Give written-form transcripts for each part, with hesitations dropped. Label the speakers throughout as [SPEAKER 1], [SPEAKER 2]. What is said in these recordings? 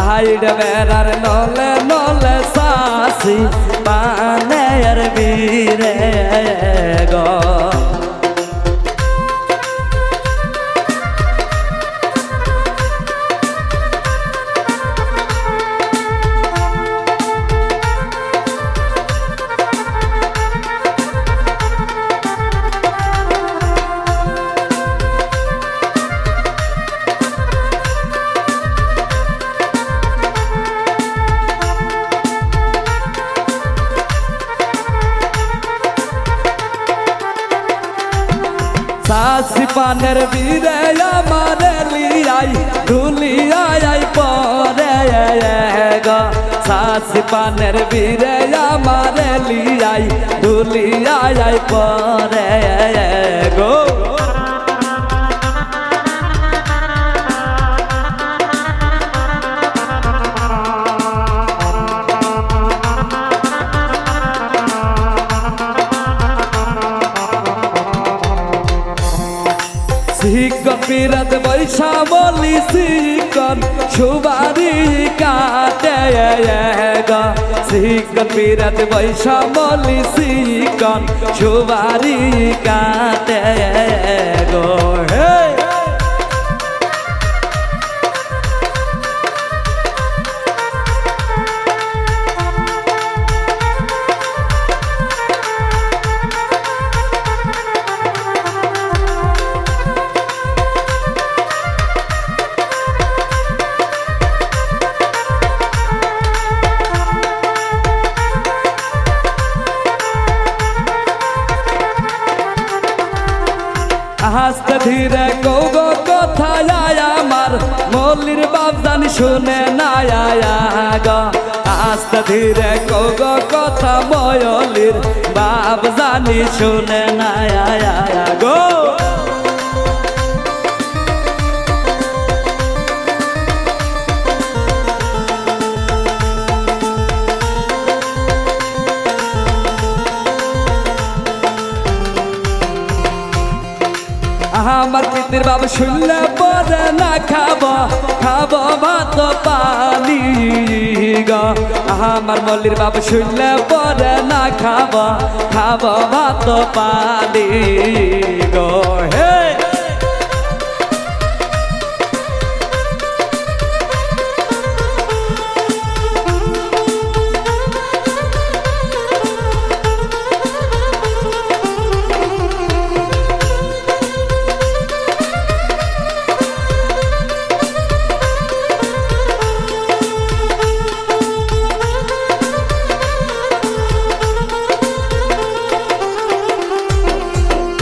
[SPEAKER 1] hide বেড়ার নলে নলে সাসি পানের বীরে গো সাসি পানের বীরে আমারে লিয়াই ধুলিয়াই পরে গো সাসি পানের বীরে আমারে লিয়াই ধুলিয়াই পরে গো শিকন পিরাত বৈশা বলি শিকন সুবারি কাটে গা শিকন পিরাত বৈশা বলি শিকন সুবারি কাটে গো হে হাসতে ধীরে কৌগো কথা আমার মল্লির বাপ জানি শুনে না গো হাসতে ধীরে কৌগো কথা ময়লির বাপ জানি শুনে না গো আমার পিতির বাবা শুনলে পরে না খাবো ভাত পানি গো আমার মল্লির বাবা শুনলে পরে না খাবো ভাত পানি গো হে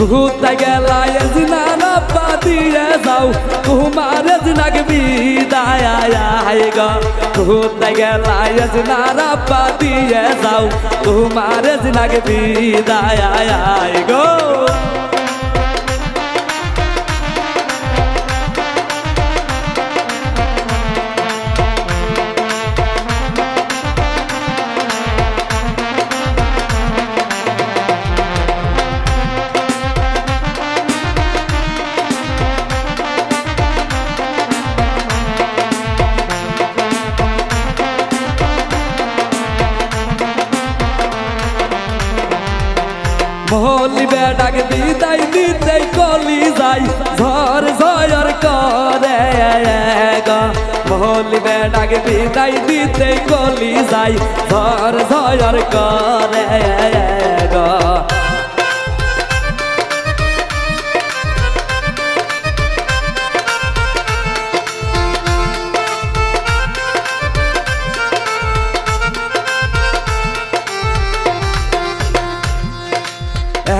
[SPEAKER 1] ঘুরতে গেলায় জিনানা পাতিয়ে যাও তোমার জিনাকে বিদায় গো ঘুরতে গেলায় জিনানা পাতিয়ে যাও তোমার জিনাকে বিদায় গো মহলি বেডাকে বিদায় দিতে কলি যাই ঝড় ঝড় করে গো মহলি বেডাকে বিদায় দিতে কলি যাই ঝড় ঝড় করে গো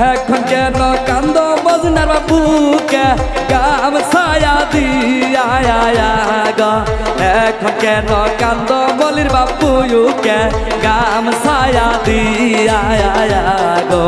[SPEAKER 1] এখন কেন কান্দ বজনার বাবুকে গাম ছায়া দিয়া গো এখন কেন কান্দ বলির বাবুকে গাম ছায়া দিয়া গো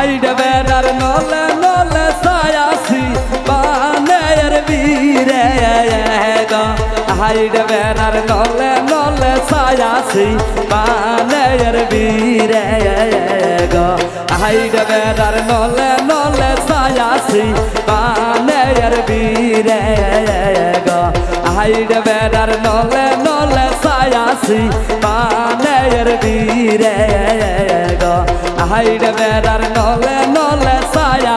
[SPEAKER 1] হাইডে বেড়ার নলে নলে ছায়াছি বানের বীরে গো হাইডে বেড়ার নলে নলে ছায়াছি বানের বীরে গো হাইডে বেড়ার নলে নলে ছায়াছি বানের বীরে গো হাইডে বেড়ার নলে নলে ছায়াছি বানের বীরে গো হাইডে বেড়ার নলে নলে ছায়া